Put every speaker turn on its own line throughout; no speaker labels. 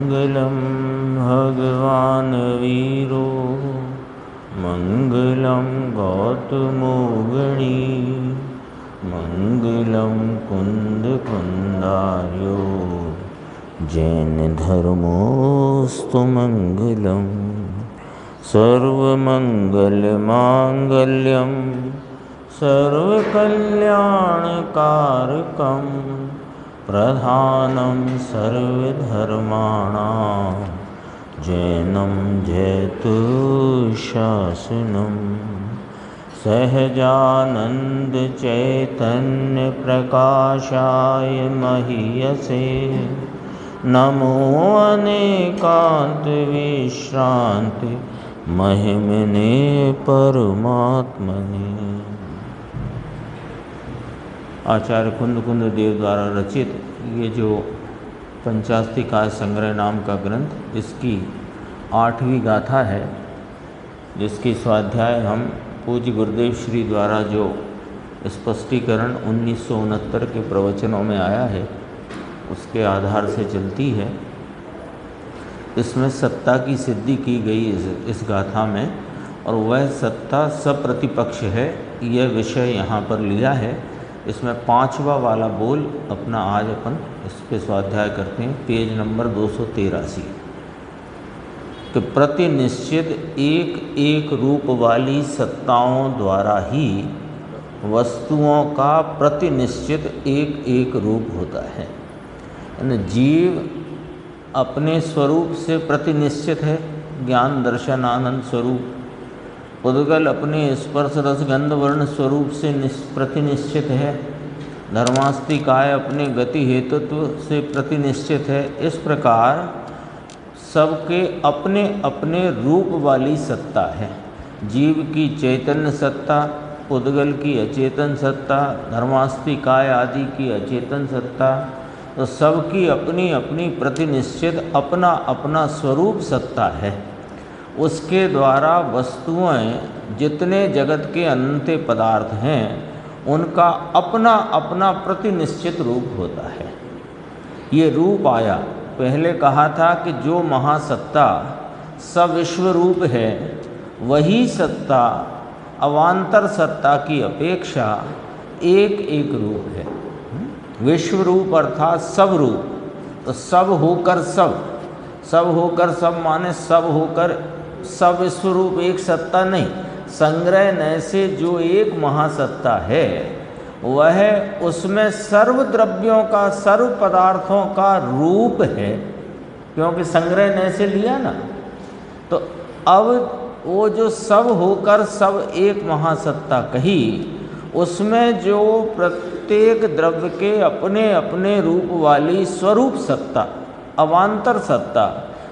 मंगलम भगवान वीरो मंगलम गौतमो गणी मंगलम कुंद कुंदार्यो जैन धर्मोस्तु मंगलम सर्वमंगल मांगल्यम सर्वकल्याणकारकम प्रधानं सर्वधर्माणां जैनं जयतुशासनं सहजानंद चैतन्य प्रकाशाय महीयसे नमो अनेकांत विश्रांति महिमने परमात्मने। आचार्य कुंद देव द्वारा रचित ये जो पंचास्तिकाय संग्रह नाम का ग्रंथ, इसकी 8वीं गाथा है, जिसकी स्वाध्याय हम पूज्य गुरुदेव श्री द्वारा जो स्पष्टीकरण 1969 के प्रवचनों में आया है उसके आधार से चलती है। इसमें सत्ता की सिद्धि की गई इस गाथा में, और वह सत्ता सप्रतिपक्ष है, यह विषय यहाँ पर लिया है। इसमें 5वां वाला बोल अपना आज अपन इस पे स्वाध्याय करते हैं, पेज नंबर 283। कि प्रतिनिश्चित एक एक रूप वाली सत्ताओं द्वारा ही वस्तुओं का प्रतिनिश्चित एक एक रूप होता है। जीव अपने स्वरूप से प्रतिनिश्चित है, ज्ञान दर्शन आनंद स्वरूप। उद्गल अपने स्पर्श रस गंध वर्ण स्वरूप से प्रतिनिश्चित है। धर्मास्तिकाय अपने गति हेतुत्व से प्रतिनिश्चित है। इस प्रकार सबके अपने अपने रूप वाली सत्ता है। जीव की चैतन्य सत्ता, उद्गल की अचेतन सत्ता, धर्मास्तिकाय आदि की अचेतन सत्ता, तो सबकी अपनी अपनी प्रतिनिश्चित अपना अपना स्वरूप सत्ता है। उसके द्वारा वस्तुएं जितने जगत के अनंत पदार्थ हैं उनका अपना अपना प्रतिनिश्चित रूप होता है। ये रूप आया, पहले कहा था कि जो महासत्ता सविश्व रूप है वही सत्ता अवान्तर सत्ता की अपेक्षा एक एक रूप है। विश्व रूप अर्थात सब रूप, तो सब होकर सब माने सब होकर सब विश्वरूप एक सत्ता नहीं। संग्रह नय से जो एक महासत्ता है वह उसमें सर्व द्रव्यों का, सर्व पदार्थों का रूप है, क्योंकि संग्रह नय से लिया ना। तो अब वो जो सब होकर सब एक महासत्ता कही, उसमें जो प्रत्येक द्रव्य के अपने अपने रूप वाली स्वरूप सत्ता, अवान्तर सत्ता,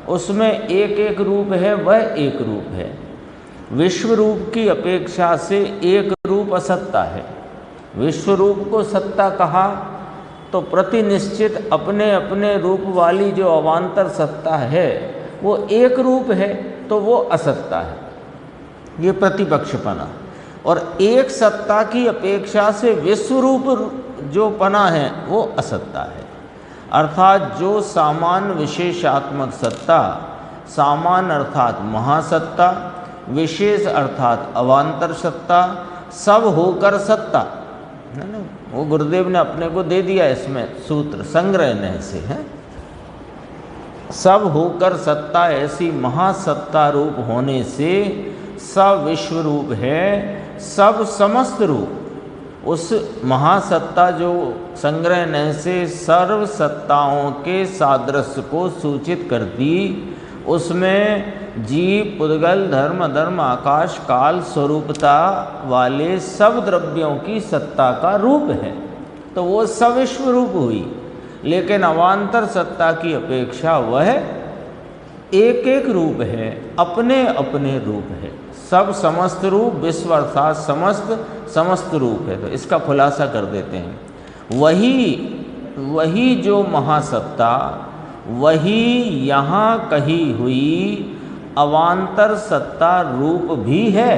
उसमें एक एक रूप है, वह एक रूप है। विश्व रूप की अपेक्षा से एक रूप असत्ता है। विश्व रूप को सत्ता कहा तो प्रतिनिश्चित अपने अपने रूप वाली जो अवान्तर सत्ता है वो एक रूप है, तो वो असत्ता है। ये प्रतिपक्षपना। और एक सत्ता की अपेक्षा से विश्व रूप जो पना है वो असत्ता है। अर्थात जो सामान्य विशेषात्मक सत्ता, सामान्य अर्थात महासत्ता, विशेष अर्थात अवान्तर सत्ता, सब होकर सत्ता है ना। वो गुरुदेव ने अपने को दे दिया इसमें सूत्र संग्रह ने से है। सब होकर सत्ता ऐसी महासत्ता रूप होने से सब विश्व रूप है, सब समस्त रूप। उस महासत्ता जो संग्रह ने से सर्व सत्ताओं के सादृश्य को सूचित करती, उसमें जीव, पुद्गल, धर्म आकाश काल स्वरूपता वाले सब द्रव्यों की सत्ता का रूप है, तो वो सविश्व रूप हुई। लेकिन अवान्तर सत्ता की अपेक्षा वह एक एक रूप है, अपने अपने रूप है। सब समस्त रूप, विश्व अर्थात समस्त रूप है। तो इसका खुलासा कर देते हैं। वही जो महासत्ता, वही यहाँ कही हुई अवान्तर सत्ता रूप भी है।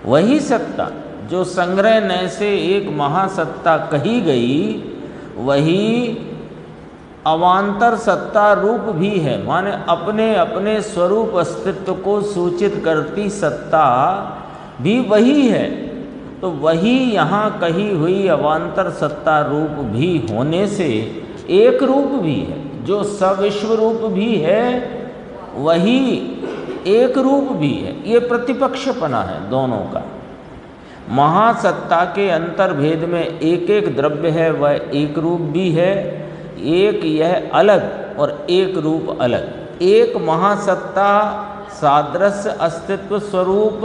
वही सत्ता जो संग्रह नय से एक महासत्ता कही गई, वही अवान्तर सत्ता रूप भी है, माने अपने अपने स्वरूप अस्तित्व को सूचित करती सत्ता भी वही है। तो वही यहाँ कही हुई अवान्तर सत्ता रूप भी होने से एक रूप भी है, जो सविश्व रूप भी है वही एक रूप भी है। ये प्रतिपक्षपना है दोनों का। महासत्ता के अंतर्भेद में एक एक द्रव्य है, वह एक रूप भी है, एक यह अलग और एक रूप अलग। एक महासत्ता सादृश्य अस्तित्व स्वरूप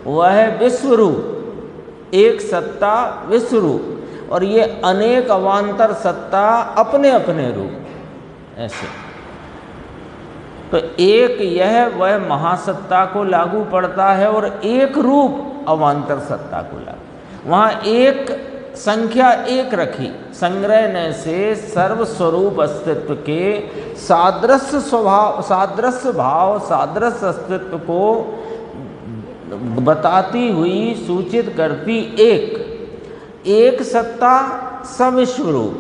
वह विश्वरूप, एक सत्ता विश्वरूप, और ये अनेक अवान्तर सत्ता अपने अपने रूप। ऐसे तो एक यह वह महासत्ता को लागू पड़ता है और एक रूप अवान्तर सत्ता को लागू। वहाँ एक संख्या एक रखी, संग्रहण से सर्वस्वरूप अस्तित्व के सादृश्य स्वभाव, सादृश्य भाव, सादृश्य अस्तित्व को बताती हुई सूचित करती एक सत्ता सविश्वरूप,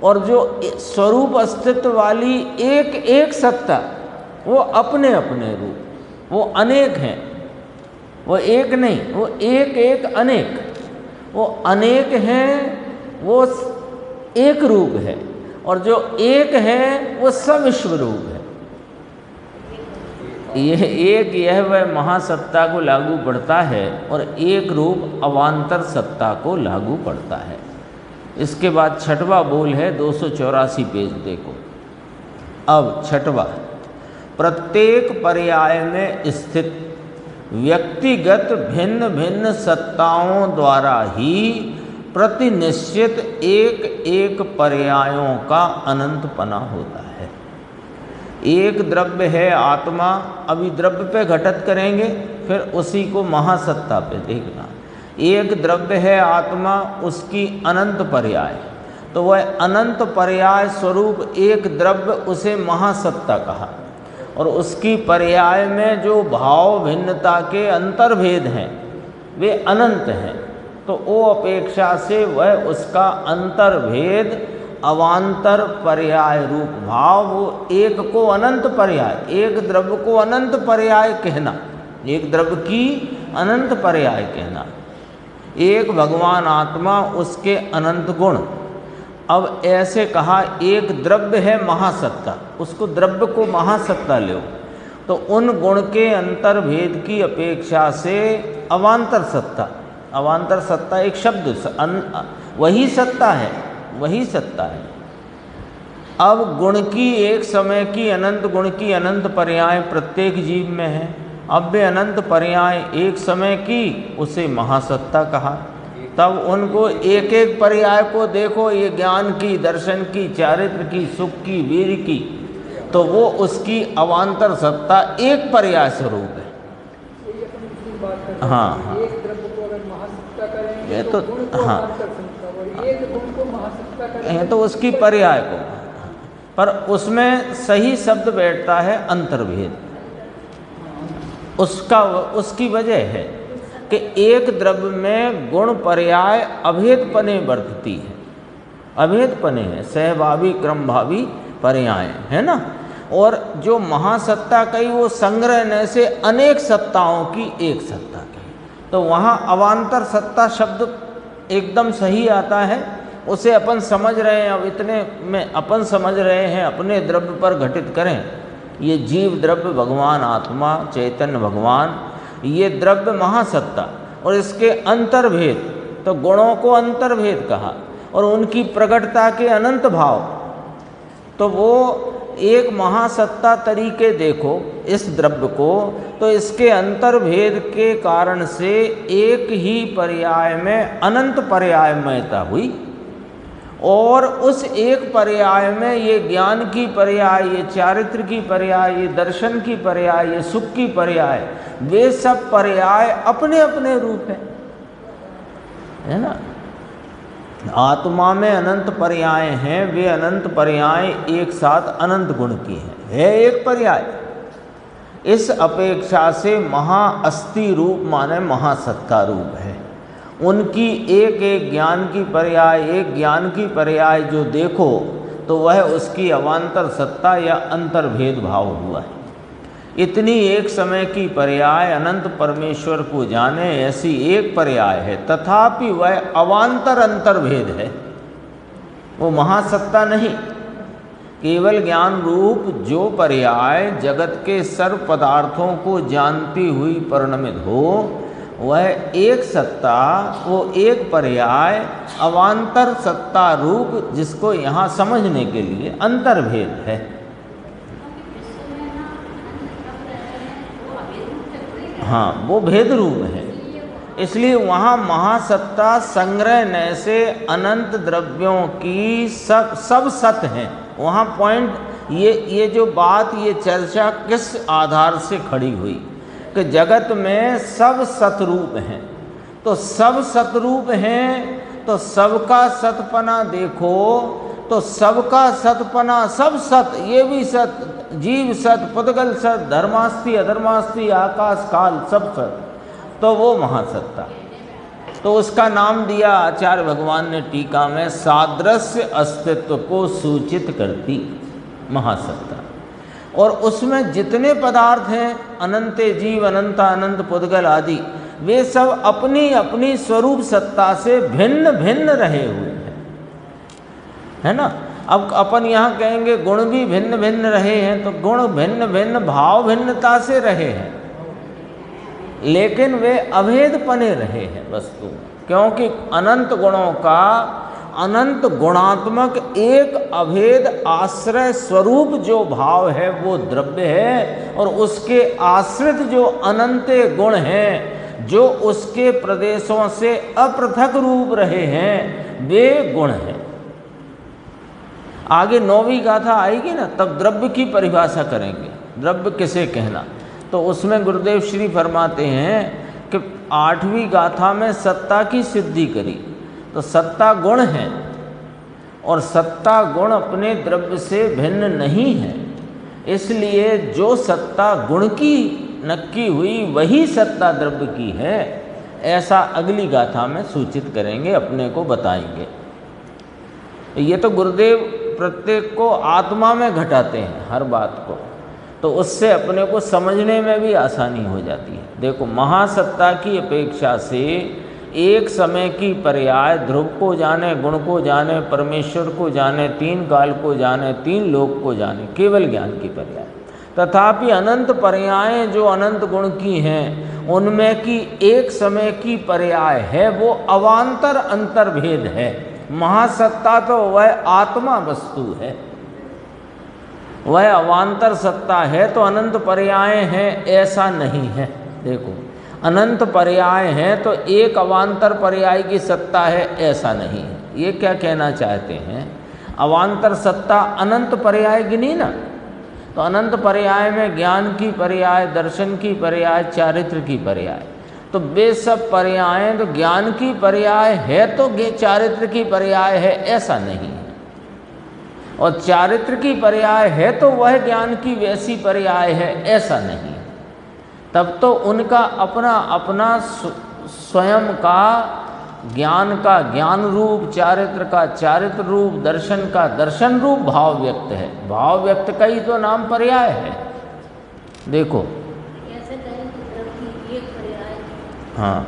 और जो स्वरूप अस्तित्व वाली एक सत्ता वो अपने अपने रूप, वो अनेक हैं, वो एक नहीं, वो एक अनेक, वो अनेक हैं, वो एक रूप है, और जो एक है वो सविश्व रूप है। यह एक यह वह महासत्ता को लागू पड़ता है और एक रूप अवान्तर सत्ता को लागू पड़ता है। इसके बाद छठवां बोल है 284 पेज देखो। अब छठवां, प्रत्येक पर्याय में स्थित व्यक्तिगत भिन्न भिन्न सत्ताओं द्वारा ही प्रतिनिश्चित एक एक पर्यायों का अनंतपना होता है। एक द्रव्य है आत्मा, अभी द्रव्य पे घटत करेंगे, फिर उसी को महासत्ता पे देखना। एक द्रव्य है आत्मा, उसकी अनंत पर्याय, तो वह अनंत पर्याय स्वरूप एक द्रव्य, उसे महासत्ता कहा। और उसकी पर्याय में जो भाव भिन्नता के अंतर्भेद हैं वे अनंत हैं, तो वो अपेक्षा से वह उसका अंतर्भेद अवान्तर पर्याय रूप भाव, वो एक को अनंत पर्याय, एक द्रव्य को अनंत पर्याय कहना, एक द्रव्य की अनंत पर्याय कहना। एक भगवान आत्मा, उसके अनंत गुण। अब ऐसे कहा एक द्रव्य है महासत्ता, उसको द्रव्य को महासत्ता लो, तो उन गुण के अंतर्भेद की अपेक्षा से अवान्तर सत्ता, अवान्तर सत्ता एक शब्द, वही सत्ता है, वही सत्ता है। अब गुण की एक समय की अनंत गुण की अनंत पर्याय प्रत्येक जीव में है। अब वे अनंत पर्याय एक समय की, उसे महासत्ता कहा। तब उनको एक एक पर्याय को देखो, ये ज्ञान की, दर्शन की, चारित्र की, सुख की, वीर की, तो वो उसकी अवान्तर सत्ता एक पर्याय स्वरूप है। हाँ हाँ, ये तो हाँ, ये तो उसकी पर्याय को, पर उसमें सही शब्द बैठता है अंतर्भेद। उसका उसकी वजह है कि एक द्रव्य में गुण पर्याय अभेदपने वर्तती है, अभेदपने है, सहभावी क्रमभावी पर्याय है ना। और जो महासत्ता कही वो संग्रहण से अनेक सत्ताओं की एक सत्ता कही, तो वहाँ अवान्तर सत्ता शब्द एकदम सही आता है। उसे अपन समझ रहे हैं, अब इतने में अपन समझ रहे हैं, अपने द्रव्य पर घटित करें। ये जीव द्रव्य, भगवान आत्मा, चैतन्य भगवान, ये द्रव्य महासत्ता, और इसके अंतर्भेद, तो गुणों को अंतर्भेद कहा, और उनकी प्रकटता के अनंत भाव, तो वो एक महासत्ता तरीके देखो इस द्रव्य को, तो इसके अंतर्भेद के कारण से एक ही पर्याय में अनंत पर्यायमयता हुई, और उस एक पर्याय में ये ज्ञान की पर्याय, ये चारित्र की पर्याय, ये दर्शन की पर्याय, ये सुख की पर्याय, वे सब पर्याय अपने अपने रूप है ना। आत्मा में अनंत पर्याय हैं, वे अनंत पर्याय एक साथ अनंत गुण की हैं, है एक पर्याय। इस अपेक्षा से महाअस्थि रूप माने महासत्ता रूप है। उनकी एक एक ज्ञान की पर्याय, एक ज्ञान की पर्याय जो देखो, तो वह उसकी अवान्तर सत्ता या अंतर्भेद भाव हुआ है। इतनी एक समय की पर्याय अनंत परमेश्वर को जाने ऐसी एक पर्याय है, तथापि वह अवान्तर अंतर्भेद है, वो महासत्ता नहीं। केवल ज्ञान रूप जो पर्याय जगत के सर्व पदार्थों को जानती हुई परिणमित हो, वह एक सत्ता, वो एक पर्याय अवान्तर सत्ता रूप, जिसको यहाँ समझने के लिए अंतर्भेद है। हाँ, वो भेद रूप है, इसलिए वहाँ महासत्ता संग्रह से अनंत द्रव्यों की सब सत हैं। वहाँ पॉइंट ये जो बात, ये चर्चा किस आधार से खड़ी हुई कि जगत में सब सतरूप हैं, तो सब सतरूप हैं तो सबका सतपना देखो, तो सबका सतपना, सब सत, ये भी सत, जीव सत, पुद्गल सत, धर्मास्ति अधर्मास्ति, आकाश काल सब सत, तो वो महासत्ता। तो उसका नाम दिया आचार्य भगवान ने टीका में सादृश्य अस्तित्व को सूचित करती महासत्ता। और उसमें जितने पदार्थ हैं, अनंत जीव, अनंत अनंत पुद्गल आदि, वे सब अपनी अपनी स्वरूप सत्ता से भिन्न भिन्न रहे हुए हैं, है ना। अब अपन यहाँ कहेंगे गुण भी भिन्न भिन्न रहे हैं, तो गुण भिन्न भिन्न भाव भिन्नता से रहे हैं, लेकिन वे अभेद पने रहे हैं वस्तु, क्योंकि अनंत गुणों का अनंत गुणात्मक एक अभेद आश्रय स्वरूप जो भाव है वो द्रव्य है, और उसके आश्रित जो अनंत गुण हैं, जो उसके प्रदेशों से अपृथक रूप रहे हैं, वे गुण हैं। आगे 9वीं गाथा आएगी ना, तब द्रव्य की परिभाषा करेंगे, द्रव्य किसे कहना। तो उसमें गुरुदेव श्री फरमाते हैं कि 8वीं गाथा में सत्ता की सिद्धि करी, तो सत्ता गुण है, और सत्ता गुण अपने द्रव्य से भिन्न नहीं है, इसलिए जो सत्ता गुण की नक्की हुई वही सत्ता द्रव्य की है, ऐसा अगली गाथा में सूचित करेंगे, अपने को बताएंगे। ये तो गुरुदेव प्रत्येक को आत्मा में घटाते हैं हर बात को, तो उससे अपने को समझने में भी आसानी हो जाती है। देखो, महासत्ता की अपेक्षा से एक समय की पर्याय ध्रुव को जाने, गुण को जाने, परमेश्वर को जाने, 3 काल को जाने, 3 लोक को जाने, केवल ज्ञान की पर्याय। तथापि अनंत पर्यायें जो अनंत गुण की हैं, उनमें की एक समय की पर्याय है, वो अवान्तर अंतर्भेद है। महासत्ता तो वह आत्मा वस्तु है, वह अवान्तर सत्ता है, तो अनंत पर्याय हैं ऐसा नहीं है। देखो, अनंत पर्याय हैं तो एक अवान्तर पर्याय की सत्ता है ऐसा नहीं है। ये क्या कहना चाहते हैं, अवान्तर सत्ता अनंत पर्याय गिनी ना, तो अनंत पर्याय में ज्ञान की पर्याय, दर्शन की पर्याय, चारित्र की पर्याय, तो वे सब पर्यायें तो ज्ञान की पर्याय है तो चारित्र की पर्याय है ऐसा नहीं है, और चारित्र की पर्याय है तो वह ज्ञान की वैसी पर्याय है ऐसा नहीं। तब तो उनका अपना अपना स्वयं का ज्ञान रूप, चारित्र का चारित्र रूप, दर्शन का दर्शन रूप भाव व्यक्त है। भाव व्यक्त का ही तो नाम पर्याय है। देखो, हाँ,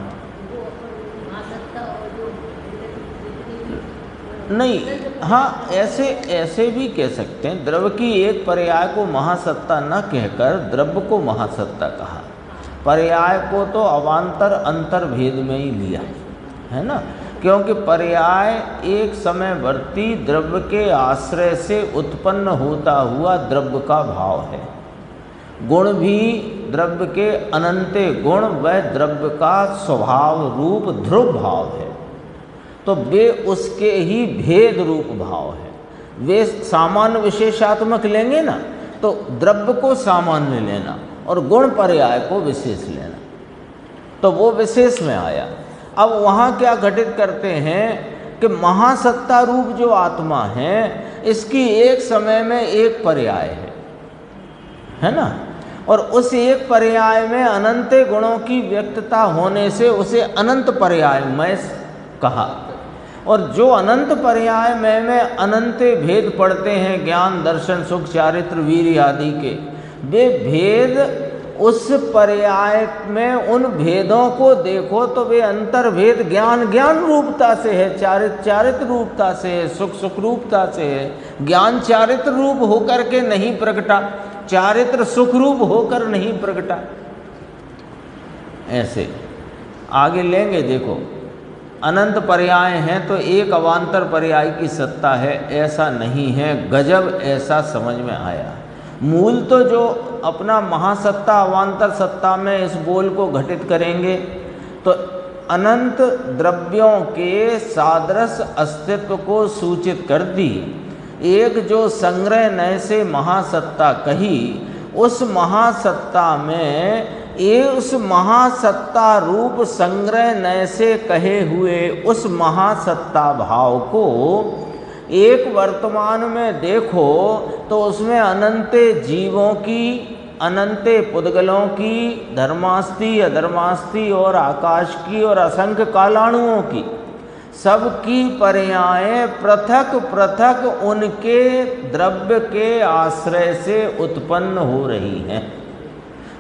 नहीं, हाँ, ऐसे भी कह सकते हैं। द्रव्य की एक पर्याय को महासत्ता न कहकर द्रव्य को महासत्ता कहा। पर्याय को तो अवान्तर अंतर्भेद में ही लिया है ना, क्योंकि पर्याय एक समयवर्ती द्रव्य के आश्रय से उत्पन्न होता हुआ द्रव्य का भाव है। गुण भी द्रव्य के अनंत गुण वह द्रव्य का स्वभाव रूप ध्रुव भाव है, तो वे उसके ही भेद रूप भाव है। वे सामान्य विशेषात्मक लेंगे ना, तो द्रव्य को सामान्य लेना और गुण पर्याय को विशेष लेना, तो वो विशेष में आया। अब वहाँ क्या घटित करते हैं कि महासत्ता रूप जो आत्मा है, इसकी एक समय में एक पर्याय है ना, और उस एक पर्याय में अनंत गुणों की व्यक्तता होने से उसे अनंत पर्याय में कहा। और जो अनंत पर्याय में अनंत भेद पढ़ते हैं, ज्ञान दर्शन सुख चारित्र वीर्य आदि के, वे भेद उस पर्याय में उन भेदों को देखो तो वे अंतर्भेद ज्ञान ज्ञान रूपता से है, चारित्र चारित्र रूपता से है, सुख सुख रूपता से है। ज्ञान चारित्र रूप होकर के नहीं प्रकटा, चारित्र सुख रूप होकर नहीं प्रकटा। ऐसे आगे लेंगे, देखो अनंत पर्याय हैं तो एक अवान्तर पर्याय की सत्ता है, ऐसा नहीं है। गजब ऐसा समझ में आया। मूल तो जो अपना महासत्ता अवान्तर सत्ता में इस बोल को घटित करेंगे तो अनंत द्रव्यों के सादृश अस्तित्व को सूचित कर दी। एक जो संग्रह नय से महासत्ता कही, उस महासत्ता में उस महासत्ता रूप संग्रह नय से कहे हुए उस महासत्ता भाव को एक वर्तमान में देखो तो उसमें अनंत जीवों की, अनंत पुद्गलों की, धर्मास्ति अधर्मास्ति और आकाश की और असंख्य कालाणुओं की, सबकी पर्यायें पृथक पृथक उनके द्रव्य के आश्रय से उत्पन्न हो रही हैं।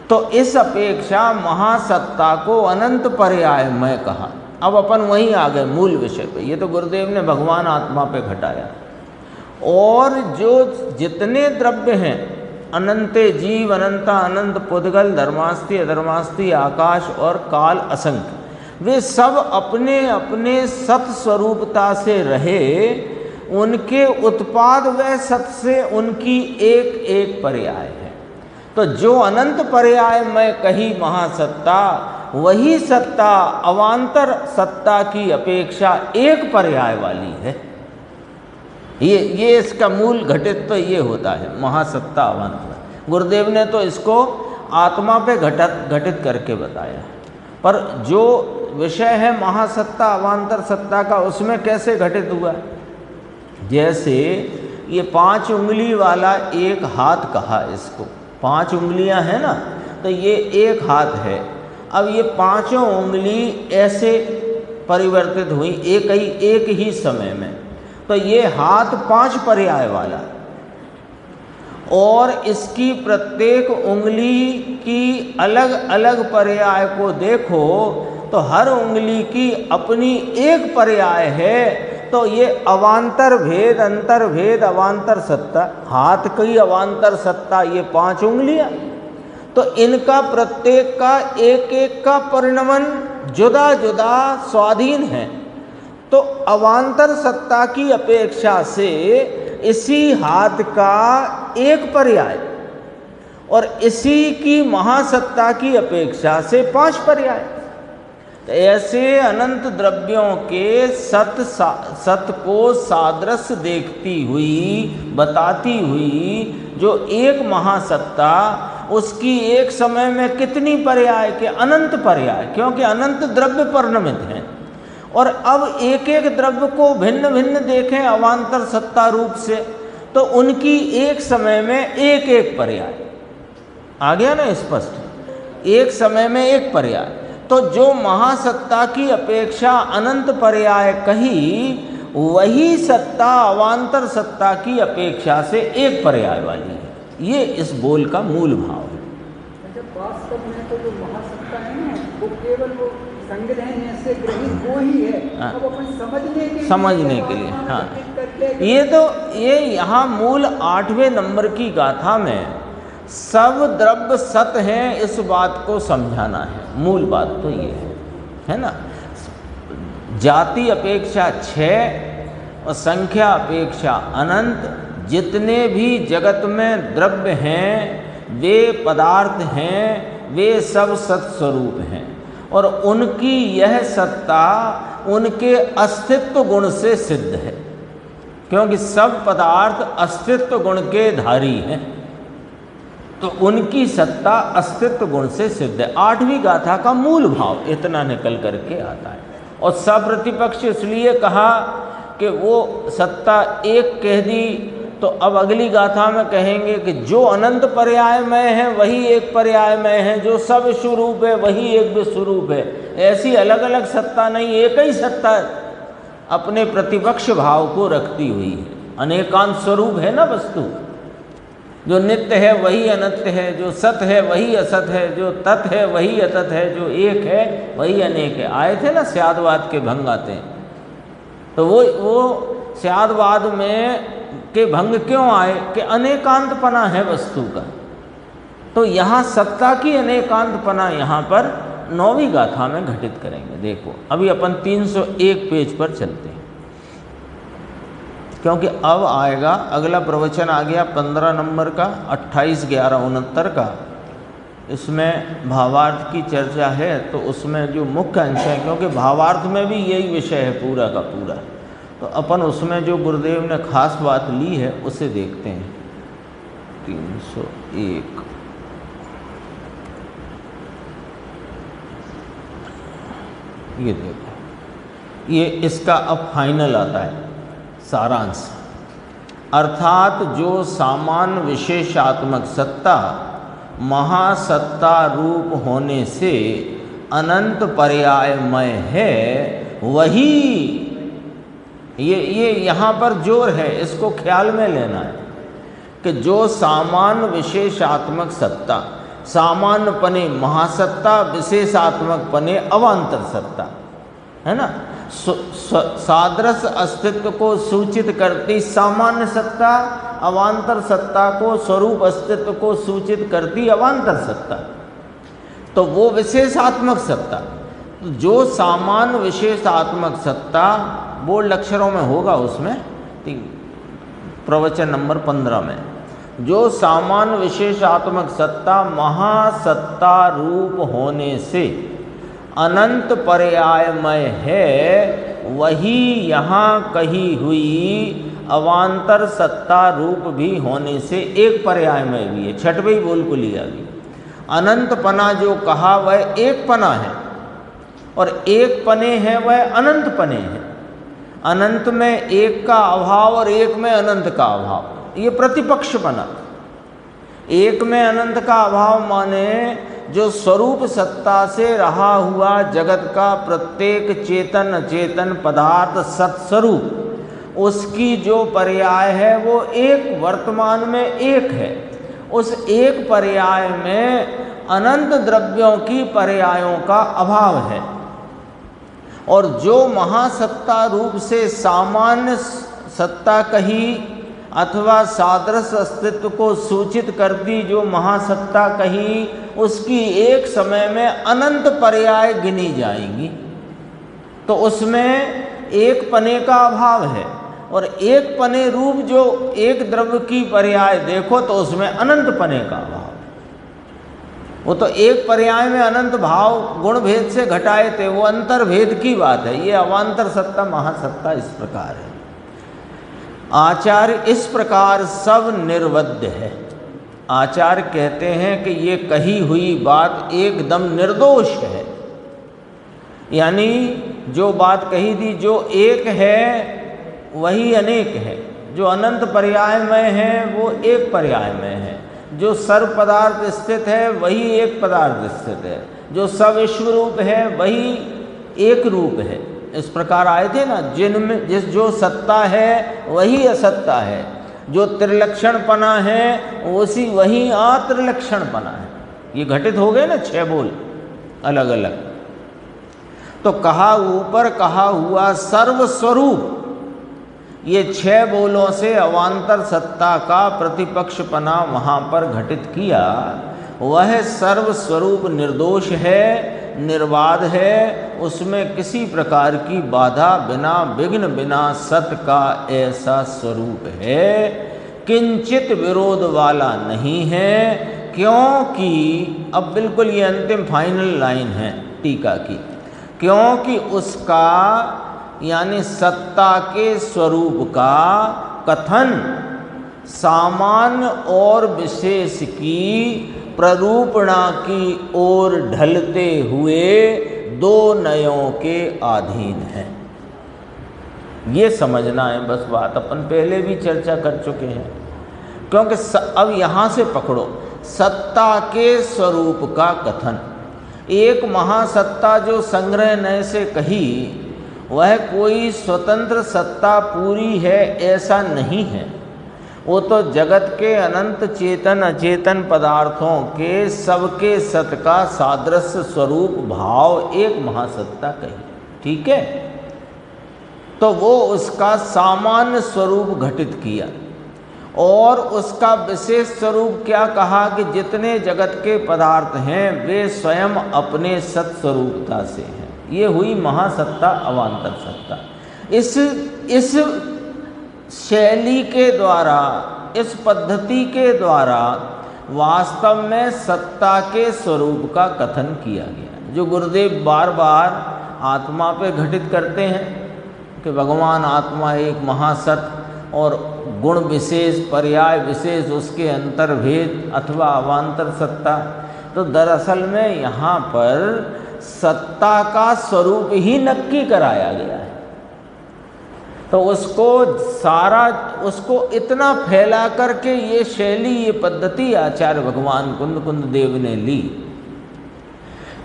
तो इस अपेक्षा महासत्ता को अनंत पर्याय में कहा। अब अपन वहीं आ गए मूल विषय पे। ये तो गुरुदेव ने भगवान आत्मा पे घटाया। और जो जितने द्रव्य हैं, अनंत जीव, अनंता अनंत पुद्गल, धर्मास्ति अधर्मास्ति, आकाश और काल असंख्य, वे सब अपने अपने सत स्वरूपता से रहे, उनके उत्पाद व सत से उनकी एक एक पर्याय है। तो जो अनंत पर्याय में कही महासत्ता, वही सत्ता अवान्तर सत्ता की अपेक्षा एक पर्याय वाली है। ये इसका मूल घटित तो ये होता है, महासत्ता अवान्तर। गुरुदेव ने तो इसको आत्मा पे घटित करके बताया, पर जो विषय है महासत्ता अवान्तर सत्ता का, उसमें कैसे घटित हुआ? जैसे ये 5 उंगली वाला एक हाथ कहा इसको, 5 उंगलियां हैं ना, तो ये एक हाथ है। अब ये 5 उंगली ऐसे परिवर्तित हुई एक ही समय में, तो ये हाथ 5 पर्याय वाला, और इसकी प्रत्येक उंगली की अलग अलग पर्याय को देखो तो हर उंगली की अपनी एक पर्याय है। तो ये अवान्तर भेद, अंतर भेद, अवान्तर सत्ता, हाथ की अवान्तर सत्ता ये 5 उंगलियां, तो इनका प्रत्येक का एक एक का परिणमन जुदा जुदा स्वाधीन है। तो अवान्तर सत्ता की अपेक्षा से इसी हाथ का एक पर्याय और इसी की महासत्ता की अपेक्षा से 5 पर्याय। तो ऐसे अनंत द्रव्यों के सत को सादृश्य देखती हुई, बताती हुई जो एक महासत्ता, उसकी एक समय में कितनी पर्याय के? अनंत पर्याय, क्योंकि अनंत द्रव्य परिणमित हैं। और अब एक एक द्रव्य को भिन्न भिन्न देखें अवान्तर सत्ता रूप से, तो उनकी एक समय में एक एक पर्याय। आ गया ना स्पष्ट? एक समय में एक पर्याय। तो जो महासत्ता की अपेक्षा अनंत पर्याय कही, वही सत्ता अवान्तर सत्ता की अपेक्षा से एक पर्याय वाली है। ये इस बोल का मूल भाव है।
जब वास्तव में तो जो महासत्ता है ना, वो केवल वो संग्रह से ग्रहित वो ही है। अब अपन समझने के लिए
हाँ, ये यहाँ मूल 8वें नंबर की गाथा में सब द्रव्य सत हैं, इस बात को समझाना है। मूल बात तो ये है ना? जाति अपेक्षा 6 और संख्या अपेक्षा अनंत, जितने भी जगत में द्रव्य हैं, वे पदार्थ हैं, वे सब सत्स्वरूप हैं। और उनकी यह सत्ता उनके अस्तित्व गुण से सिद्ध है, क्योंकि सब पदार्थ अस्तित्व गुण के धारी हैं। तो उनकी सत्ता अस्तित्व गुण से सिद्ध है। 8वीं गाथा का मूल भाव इतना निकल करके आता है। और सप्रतिपक्ष इसलिए कहा कि वो सत्ता एक कह दी, तो अब अगली गाथा में कहेंगे कि जो अनंत पर्यायमय है वही एक पर्यायमय है, जो सब स्वरूप है वही एक विश्वरूप है। ऐसी अलग अलग सत्ता नहीं, एक ही सत्ता है। अपने प्रतिपक्ष भाव को रखती हुई है। अनेकांत स्वरूप है ना वस्तु, जो नित्य है वही अनित्य है, जो सत है वही असत है, जो तत् है वही अतत है, जो एक है वही अनेक है। आए थे ना स्यादवाद के भंग आते हैं, तो वो स्यादवाद में के भंग क्यों आए कि अनेकांतपना है वस्तु का। तो यहाँ सत्ता की अनेकांतपना यहाँ पर 9वीं गाथा में घटित करेंगे। देखो अभी अपन 301 पेज पर चलते हैं, क्योंकि अब आएगा अगला प्रवचन आ गया 15 नंबर का 28/11/69 का। इसमें भावार्थ की चर्चा है, तो उसमें जो मुख्य अंश है, क्योंकि भावार्थ में भी यही विषय है पूरा का पूरा, तो अपन उसमें जो गुरुदेव ने खास बात ली है उसे देखते हैं। 301 ये देखो, ये इसका अब फाइनल आता है सारांश। अर्थात जो सामान्य विशेषात्मक सत्ता महासत्ता रूप होने से अनंत पर्यायमय है, वही ये यहाँ पर जोर है, इसको ख्याल में लेना है कि जो सामान्य विशेषात्मक सत्ता, सामान्य पने महासत्ता, विशेषात्मक पने अवान्तर सत्ता, है ना। सादृश अस्तित्व को सूचित करती सामान्य सत्ता, अवान्तर सत्ता को, स्वरूप अस्तित्व को सूचित करती अवान्तर सत्ता। तो वो विशेषात्मक सत्ता, जो सामान्य विशेषात्मक सत्ता बोल्ड अक्षरों में होगा उसमें प्रवचन नंबर 15 में, जो सामान्य विशेषात्मक सत्ता महासत्ता रूप होने से अनंत पर्यायमय है, वही यहाँ कही हुई अवान्तर सत्ता रूप भी होने से एक पर्यायमय भी है। 6वें बोल को लिया भी अनंत पना जो कहा वह एक पना है, और एक पने है वह अनंत पने है। अनंत में एक का अभाव और एक में अनंत का अभाव, ये प्रतिपक्ष पना। एक में अनंत का अभाव माने जो स्वरूप सत्ता से रहा हुआ जगत का प्रत्येक चेतन अचेतन पदार्थ सत्स्वरूप, उसकी जो पर्याय है वो एक वर्तमान में एक है। उस एक पर्याय में अनंत द्रव्यों की पर्यायों का अभाव है। और जो महासत्ता रूप से सामान्य सत्ता कही अथवा सादृश अस्तित्व को सूचित करती जो महासत्ता कही, उसकी एक समय में अनंत पर्याय गिनी जाएंगी। तो उसमें एक पने का अभाव है, और एक पने रूप जो एक द्रव्य की पर्याय देखो तो उसमें अनंत पने का अभाव। वो तो एक पर्याय में अनंत भाव गुण भेद से घटाए थे, वो अंतर भेद की बात है। ये अवान्तर सत्ता महासत्ता इस प्रकार है। आचार्य इस प्रकार सब निर्वध्य है। आचार्य कहते हैं कि ये कही हुई बात एकदम निर्दोष है, यानी जो बात कही थी, जो एक है वही अनेक है, जो अनंत पर्याय में है वो एक पर्याय में है, जो सर्व पदार्थ स्थित है वही एक पदार्थ स्थित है, जो सब विश्व रूप है वही एक रूप है। इस प्रकार आए थे ना, जिनमें जो सत्ता है वही असत्ता है, जो त्रिलक्षणपना है उसी वही अत्रिलक्षणपना है। ये घटित हो गए ना 6 बोल अलग अलग। तो कहा ऊपर कहा हुआ सर्वस्वरूप, ये 6 बोलों से अवान्तर सत्ता का प्रतिपक्षपना वहाँ पर घटित किया। वह सर्वस्वरूप निर्दोष है, निर्बाध है, उसमें किसी प्रकार की बाधा बिना विघ्न बिना सत का ऐसा स्वरूप है, किंचित विरोध वाला नहीं है। क्योंकि अब बिल्कुल ये अंतिम फाइनल लाइन है टीका की, क्योंकि उसका यानी सत्ता के स्वरूप का कथन सामान्य और विशेष की प्ररूपणा की ओर ढलते हुए 2 नयों के अधीन है। ये समझना है बस बात, अपन पहले भी चर्चा कर चुके हैं। क्योंकि अब यहाँ से पकड़ो, सत्ता के स्वरूप का कथन, एक महासत्ता जो संग्रह नय से कही, वह कोई स्वतंत्र सत्ता पूरी है ऐसा नहीं है। वो तो जगत के अनंत चेतन अचेतन पदार्थों के सबके सत का सादृश्य स्वरूप भाव एक महासत्ता कही, ठीक है। तो वो उसका सामान्य स्वरूप घटित किया और उसका विशेष स्वरूप क्या कहा कि जितने जगत के पदार्थ हैं वे स्वयं अपने सत्स्वरूपता से हैं। ये हुई महासत्ता अवान्तर सत्ता। इस शैली के द्वारा, इस पद्धति के द्वारा वास्तव में सत्ता के स्वरूप का कथन किया गया, जो गुरुदेव बार बार आत्मा पे घटित करते हैं कि भगवान आत्मा एक महासत और गुण विशेष पर्याय विशेष उसके अंतर्भेद अथवा अवान्तर सत्ता। तो दरअसल में यहाँ पर सत्ता का स्वरूप ही नक्की कराया गया है। तो उसको इतना फैला करके ये शैली, ये पद्धति आचार्य भगवान कुंद देव ने ली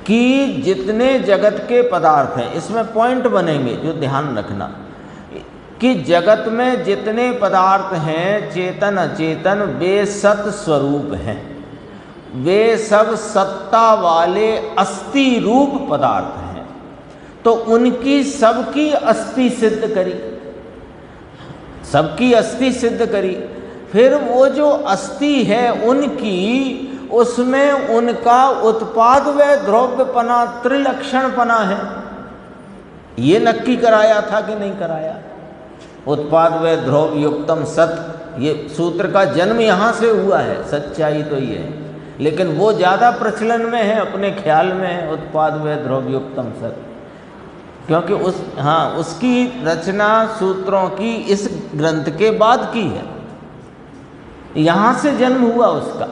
कि जितने जगत के पदार्थ हैं, इसमें पॉइंट बनेंगे जो ध्यान रखना कि जगत में जितने पदार्थ हैं चेतन अचेतन वे सत स्वरूप हैं, वे सब सत्ता वाले अस्थि रूप पदार्थ हैं। तो उनकी सबकी अस्थि सिद्ध करी, सबकी अस्थि सिद्ध करी। फिर वो जो अस्थि है उनकी, उसमें उनका उत्पाद व द्रव्यपना त्रिलक्षणपना है, ये नक्की कराया था कि नहीं कराया। उत्पाद व द्रव्य युक्तम सत, ये सूत्र का जन्म यहाँ से हुआ है, सच्चाई तो ये है, लेकिन वो ज़्यादा प्रचलन में है, अपने ख्याल में है उत्पाद व द्रव्य युक्तम सत, क्योंकि उसकी रचना सूत्रों की इस ग्रंथ के बाद की है। यहाँ से जन्म हुआ उसका,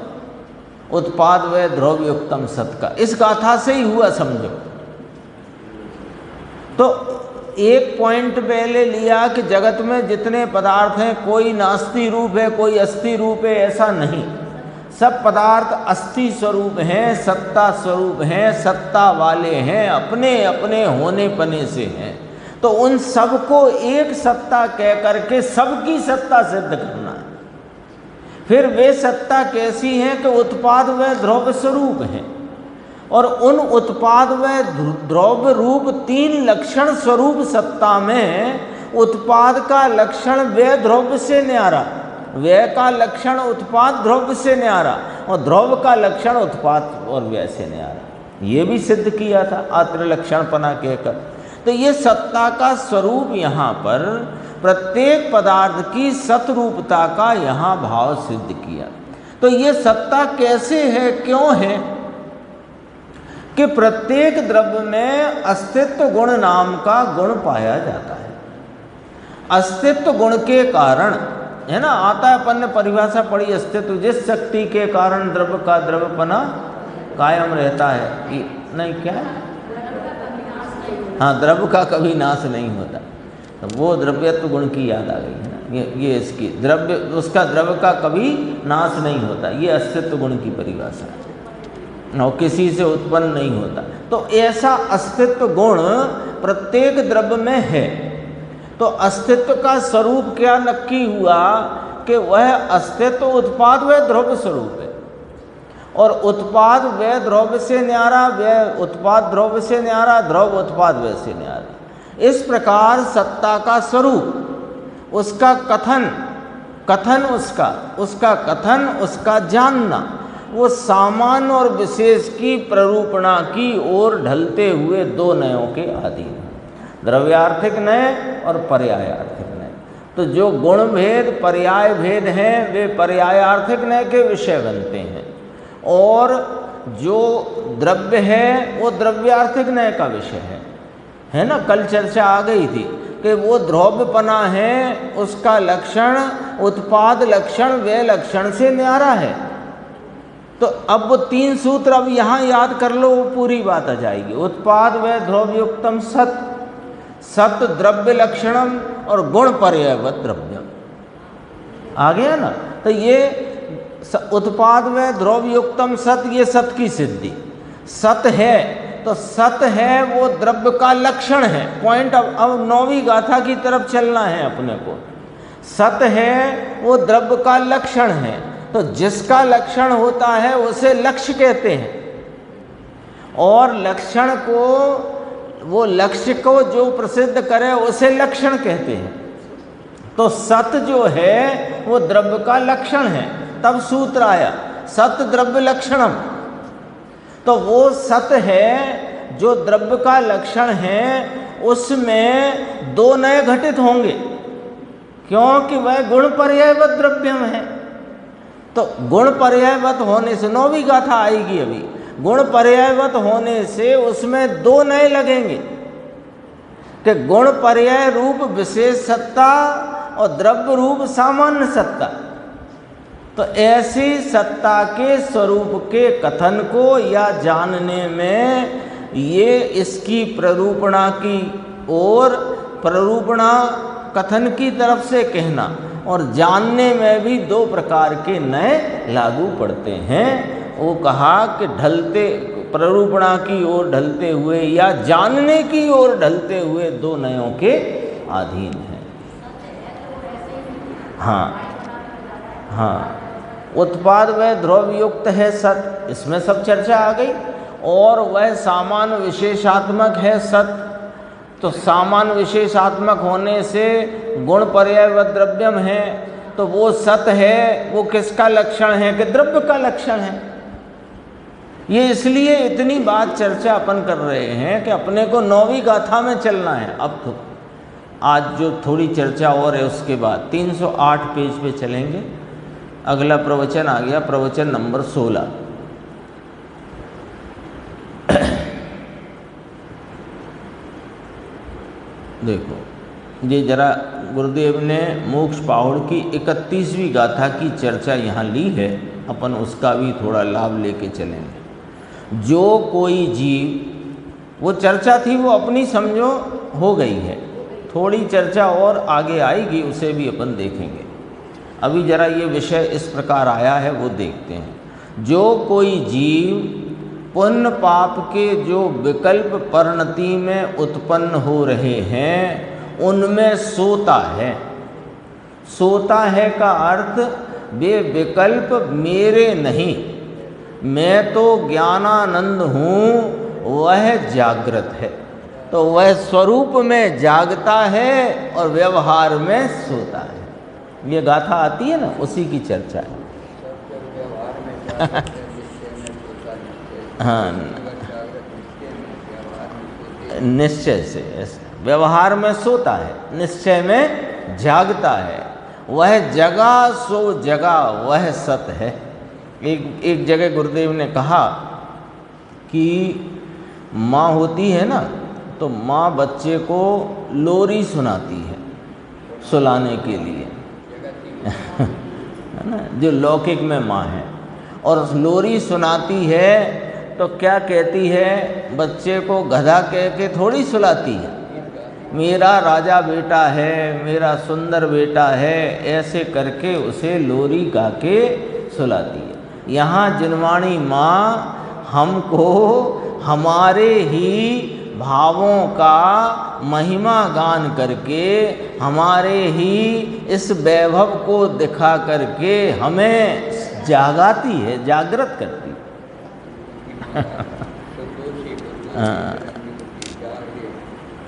उत्पाद व द्रव्य युक्तम सत का, इस गाथा से ही हुआ समझो। तो एक पॉइंट पहले लिया कि जगत में जितने पदार्थ हैं कोई नास्ति रूप है कोई अस्थि रूप है, ऐसा नहीं। सब पदार्थ अस्थि स्वरूप हैं, सत्ता स्वरूप हैं, सत्ता वाले हैं, अपने अपने होने पने से हैं। तो उन सबको एक सत्ता कह करके सबकी सत्ता सिद्ध करना है। फिर वे सत्ता कैसी हैं कि उत्पाद व द्रव्य स्वरूप हैं, और उन उत्पाद व द्रव्य रूप तीन लक्षण स्वरूप सत्ता में उत्पाद का लक्षण व्यय द्रव्य से न्यारा, व्यय का लक्षण उत्पाद द्रव्य से न्यारा, और द्रव्य का लक्षण उत्पाद और व्यय से न्यारा, ये भी सिद्ध किया था अत्रिलक्षणपना कहकर। तो ये सत्ता का स्वरूप यहाँ पर प्रत्येक पदार्थ की सतरूपता का यहाँ भाव सिद्ध किया। तो ये सत्ता कैसे है, क्यों है कि प्रत्येक द्रव्य में अस्तित्व गुण नाम का गुण पाया जाता है। अस्तित्व गुण के कारण, है ना, आता है अपन ने परिभाषा पढ़ी अस्तित्व, जिस शक्ति के कारण द्रव्य का द्रव्यपना कायम रहता है। नहीं क्या है? हाँ, द्रव्य का कभी नाश नहीं होता। तो वो द्रव्यत्व गुण की याद आ गई है ना, ये इसकी द्रव्य, उसका द्रव्य का कभी नाश नहीं होता, ये अस्तित्व गुण की परिभाषा है, और किसी से उत्पन्न नहीं होता। तो ऐसा अस्तित्व गुण प्रत्येक द्रव्य में है। तो अस्तित्व का स्वरूप क्या नक्की हुआ कि वह अस्तित्व उत्पाद व द्रव्य स्वरूप है, और उत्पाद व द्रव्य से न्यारा, व्यय उत्पाद द्रव्य से न्यारा, द्रव्य उत्पाद व्यय से न्यारा। इस प्रकार सत्ता का स्वरूप, उसका कथन उसका जानना, वो सामान्य और विशेष की प्ररूपणा की ओर ढलते हुए दो नयों के अधीन, द्रव्यार्थिक नय और पर्यायार्थिक नय। तो जो गुण भेद पर्याय भेद हैं वे पर्यायार्थिक नय के विषय बनते हैं, और जो द्रव्य है वो द्रव्यार्थिक नय का विषय है ना। कल चर्चा आ गई थी कि वो द्रव्यपना है, उसका लक्षण उत्पाद लक्षण व्यय लक्षण से न्यारा है। तो अब वो तीन सूत्र अब यहाँ याद कर लो, वो पूरी बात आ जाएगी। उत्पाद व द्रव्युक्तम सत, सत द्रव्य लक्षणम और गुण पर्यायवत द्रव्यम, आ गया ना। तो ये उत्पाद व द्रव्युक्तम सत, ये सत की सिद्धि, सत है तो सत है वो द्रव्य का लक्षण है। पॉइंट अब 9वीं गाथा की तरफ चलना है अपने को। सत है वो द्रव्य का लक्षण है, तो जिसका लक्षण होता है उसे लक्ष्य कहते हैं, और लक्षण को, वो लक्ष्य को जो प्रसिद्ध करे उसे लक्षण कहते हैं। तो सत जो है वो द्रव्य का लक्षण है। तब सूत्र आया सत द्रव्य लक्षणम। तो वो सत है जो द्रव्य का लक्षण है, उसमें दो नए घटित होंगे, क्योंकि वह गुण पर्यायवत द्रव्यम है। तो गुण पर्यायवत होने से 9वीं गाथा आएगी अभी, गुण पर्यायवत होने से उसमें दो नए लगेंगे कि गुण पर्याय रूप विशेष सत्ता और द्रव्य रूप सामान्य सत्ता। तो ऐसी सत्ता के स्वरूप के कथन को या जानने में ये इसकी प्ररूपणा की और प्ररूपणा कथन की तरफ से कहना, और जानने में भी दो प्रकार के नए लागू पड़ते हैं। वो कहा कि ढलते, प्ररूपणा की ओर ढलते हुए या जानने की ओर ढलते हुए दो नयों के अधीन है। हाँ हाँ, उत्पाद वह ध्रुव युक्त है सत, इसमें सब चर्चा आ गई। और वह सामान्य विशेषात्मक है सत, तो सामान्य विशेषात्मक होने से गुण पर्यायवत द्रव्यम है, तो वो सत है वो किसका लक्षण है कि द्रव्य का लक्षण है। ये इसलिए इतनी बात चर्चा अपन कर रहे हैं कि अपने को 9वीं गाथा में चलना है। अब तो आज जो थोड़ी चर्चा और है उसके बाद 308 पेज पे चलेंगे। अगला प्रवचन आ गया, प्रवचन नंबर 16। देखो, ये जरा गुरुदेव ने मोक्ष पाहुड़ की 31वीं गाथा की चर्चा यहाँ ली है, अपन उसका भी थोड़ा लाभ लेके चलेंगे। जो कोई जीव, वो चर्चा थी वो अपनी समझो हो गई है, थोड़ी चर्चा और आगे आएगी, उसे भी अपन देखेंगे। अभी जरा ये विषय इस प्रकार आया है वो देखते हैं। जो कोई जीव पुण्य पाप के जो विकल्प परिणति में उत्पन्न हो रहे हैं उनमें सोता है। सोता है का अर्थ वे विकल्प मेरे नहीं, मैं तो ज्ञानानंद हूँ, वह जागृत है। तो वह स्वरूप में जागता है और व्यवहार में सोता है। ये गाथा आती है ना, उसी की चर्चा है। हाँ, निश्चय से व्यवहार में सोता है, निश्चय में जागता है। वह जगा सो जगा, वह सत है। एक जगह गुरुदेव ने कहा कि माँ होती है ना, तो माँ बच्चे को लोरी सुनाती है सुलाने के लिए है ना, जो लौकिक में माँ है। और लोरी सुनाती है तो क्या कहती है, बच्चे को गधा कह के थोड़ी सुलाती है, मेरा राजा बेटा है, मेरा सुंदर बेटा है, ऐसे करके उसे लोरी गा के सुलाती है। यहाँ जिनवाणी माँ हमको हमारे ही भावों का महिमा गान करके, हमारे ही इस वैभव को दिखा करके हमें जागाती है, जागृत करती है।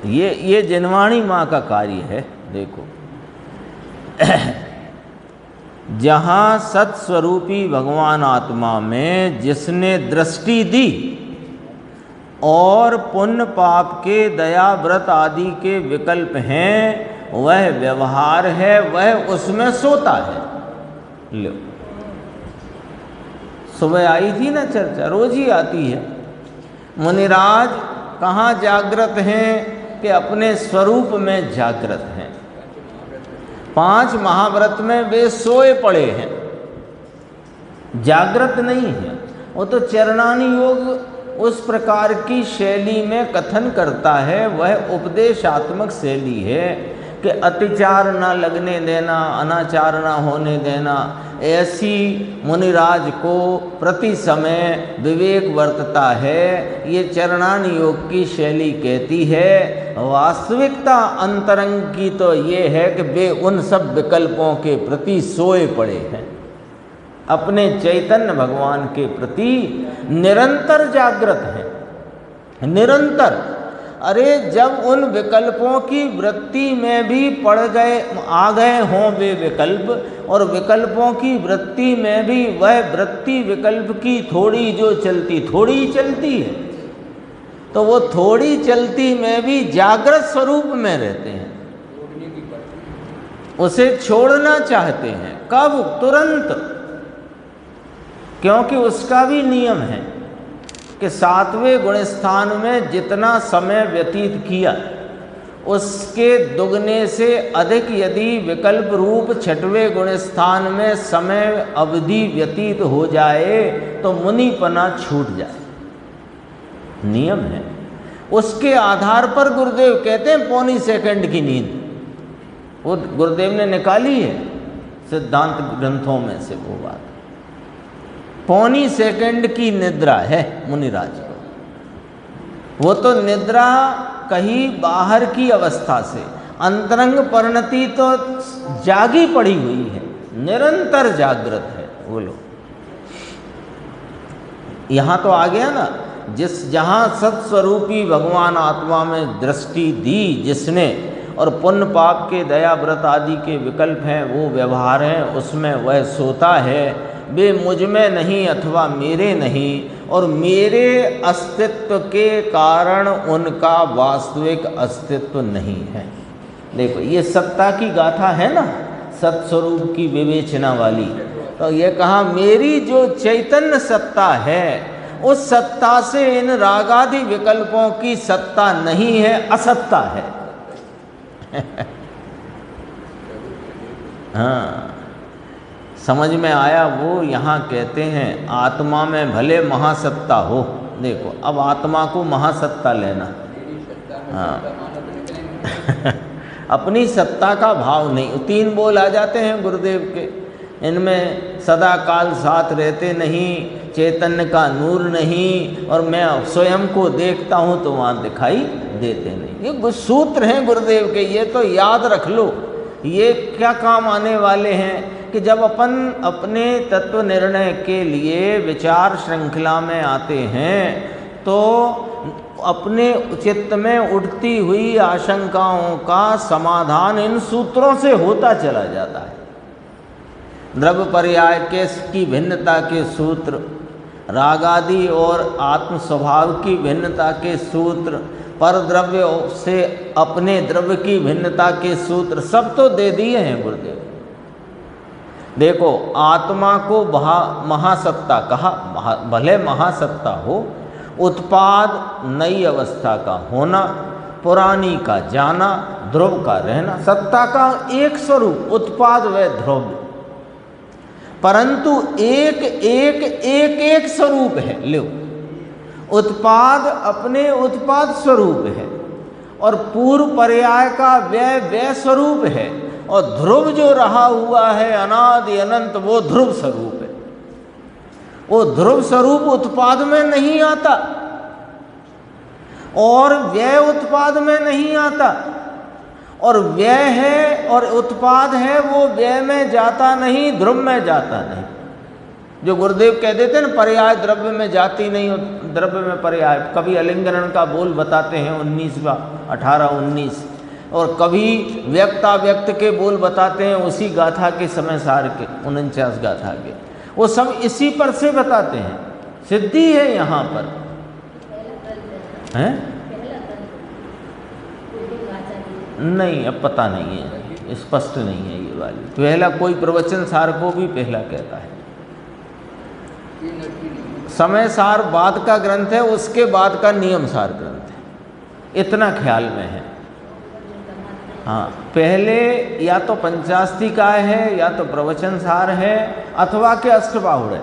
ये जिनवाणी माँ का कार्य है। देखो, जहाँ सत्स्वरूपी भगवान आत्मा में जिसने दृष्टि दी और पुण्य पाप के दया व्रत आदि के विकल्प हैं, वह व्यवहार है, वह उसमें सोता है। लो, सुबह आई थी ना चर्चा, रोज ही आती है। मुनिराज कहाँ जागृत हैं कि अपने स्वरूप में जागृत हैं। 5 महाव्रत में वे सोए पड़े हैं, जागृत नहीं है। वो तो चरणानी योग उस प्रकार की शैली में कथन करता है, वह उपदेशात्मक शैली है कि अतिचार ना लगने देना, अनाचार ना होने देना, ऐसी मुनिराज को प्रति समय विवेक वर्तता है। ये चरणान योग की शैली कहती है। वास्तविकता अंतरंग की तो ये है कि वे उन सब विकल्पों के प्रति सोए पड़े हैं, अपने चैतन्य भगवान के प्रति निरंतर जागृत हैं, निरंतर। अरे जब उन विकल्पों की वृत्ति में भी पड़ गए, आ गए हों वे विकल्प, और विकल्पों की वृत्ति में भी वह वृत्ति विकल्प की थोड़ी जो चलती, थोड़ी ही चलती है, तो वो थोड़ी चलती में भी जागृत स्वरूप में रहते हैं, उसे छोड़ना चाहते हैं। कब? तुरंत। क्योंकि उसका भी नियम है कि 7वें गुण स्थान में जितना समय व्यतीत किया उसके दुगने से अधिक यदि विकल्प रूप 6वें गुण स्थान में समय अवधि व्यतीत हो जाए तो मुनिपना छूट जाए, नियम है। उसके आधार पर गुरुदेव कहते हैं पौनी सेकंड की नींद, वो गुरुदेव ने निकाली है सिद्धांत ग्रंथों में से वो बात। पौनी सेकंड की निद्रा है मुनिराज को। वो तो निद्रा कहीं बाहर की अवस्था से, अंतरंग परिणति तो जागी पड़ी हुई है, निरंतर जागृत है वो लोग। यहाँ तो आ गया ना, जहाँ सत्स्वरूपी भगवान आत्मा में दृष्टि दी जिसने, और पुण्य पाप के दया व्रत आदि के विकल्प हैं, वो व्यवहार हैं, उसमें वह सोता है। वे मुझ में नहीं अथवा मेरे नहीं, और मेरे अस्तित्व के कारण उनका वास्तविक अस्तित्व नहीं है। देखो ये सत्ता की गाथा है ना, सत्स्वरूप की विवेचना वाली। तो ये कहा मेरी जो चैतन्य सत्ता है, उस सत्ता से इन रागादि विकल्पों की सत्ता नहीं है, असत्ता है। हाँ, समझ में आया? वो यहाँ कहते हैं आत्मा में भले महासत्ता हो। देखो अब आत्मा को महासत्ता लेना, हाँ अपनी सत्ता का भाव नहीं। 3 बोल आ जाते हैं गुरुदेव के, इनमें सदा काल साथ रहते नहीं, चैतन्य का नूर नहीं, और मैं स्वयं को देखता हूँ तो वहाँ दिखाई देते नहीं। ये सूत्र हैं गुरुदेव के, ये तो याद रख लो। ये क्या काम आने वाले हैं कि जब अपन अपने तत्व निर्णय के लिए विचार श्रृंखला में आते हैं तो अपने चित्त में उठती हुई आशंकाओं का समाधान इन सूत्रों से होता चला जाता है। द्रव्य पर्याय के की भिन्नता के सूत्र, रागादि और आत्म स्वभाव की भिन्नता के सूत्र, पर द्रव्य से अपने द्रव्य की भिन्नता के सूत्र, सब तो दे दिए हैं गुरुदेव। देखो आत्मा को महासत्ता कहा, भले महासत्ता हो, उत्पाद नई अवस्था का होना, पुरानी का जाना, ध्रुव का रहना, सत्ता का एक स्वरूप उत्पाद व ध्रुव, परंतु एक एक एक एक स्वरूप है। लो, उत्पाद अपने उत्पाद स्वरूप है, और पूर्व पर्याय का व्यय व्यय स्वरूप है, और ध्रुव जो रहा हुआ है अनादि अनंत वो ध्रुव स्वरूप है। वो ध्रुव स्वरूप उत्पाद में नहीं आता, और व्यय उत्पाद में नहीं आता, और व्यय है और उत्पाद है वो व्यय में जाता नहीं, ध्रुव में जाता नहीं। जो गुरुदेव कह देते ना पर्याय द्रव्य में जाती नहीं, द्रव्य में पर्याय। कभी अलिंगरण का बोल बताते हैं 19वां 18-19, और कभी व्यक्ताव्यक्त के बोल बताते हैं उसी गाथा के समय सार के 49 गाथा के। वो सब इसी पर से बताते हैं, सिद्धि है यहाँ पर हैं? नहीं, अब पता नहीं है, स्पष्ट नहीं है ये वाली। पहला कोई प्रवचन सार को भी पहला कहता है, समय सार बाद का ग्रंथ है, उसके बाद का नियम सार ग्रंथ है, इतना ख्याल में है। हाँ, पहले या तो पंचास्तिका है, या तो प्रवचन सार है, अथवा के अष्टबाहुड़ है,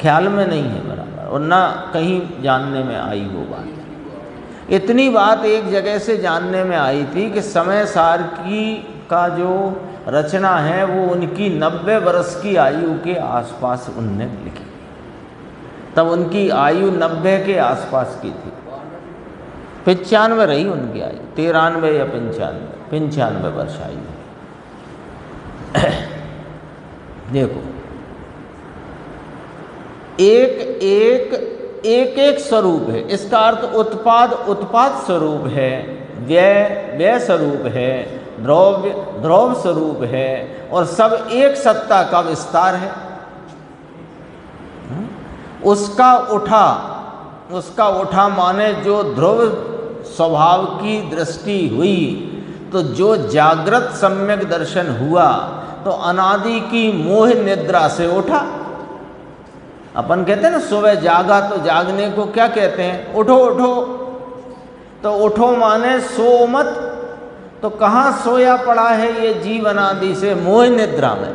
ख्याल में नहीं है बराबर, और ना कहीं जानने में आई वो बात। इतनी बात एक जगह से जानने में आई थी कि समय सार की का जो रचना है वो उनकी 90 वर्ष की आयु के आसपास उनने लिखी। तब उनकी आयु 90 के आसपास की थी। 95 रही उनकी आयु, 93 या 95 वर्ष आयु। देखो, एक स्वरूप है। इसका अर्थ उत्पाद स्वरूप है, व्यय स्वरूप है, द्रव्य स्वरूप है, और सब एक सत्ता का विस्तार है। उसका उठा माने जो ध्रुव स्वभाव की दृष्टि हुई, तो जो जागृत सम्यक दर्शन हुआ, तो अनादि की मोह निद्रा से उठा। अपन कहते हैं ना सुबह जागा, तो जागने को क्या कहते हैं? उठो उठो। तो उठो माने सो मत। तो कहाँ सोया पड़ा है ये जीव अनादि से? मोह निद्रा में।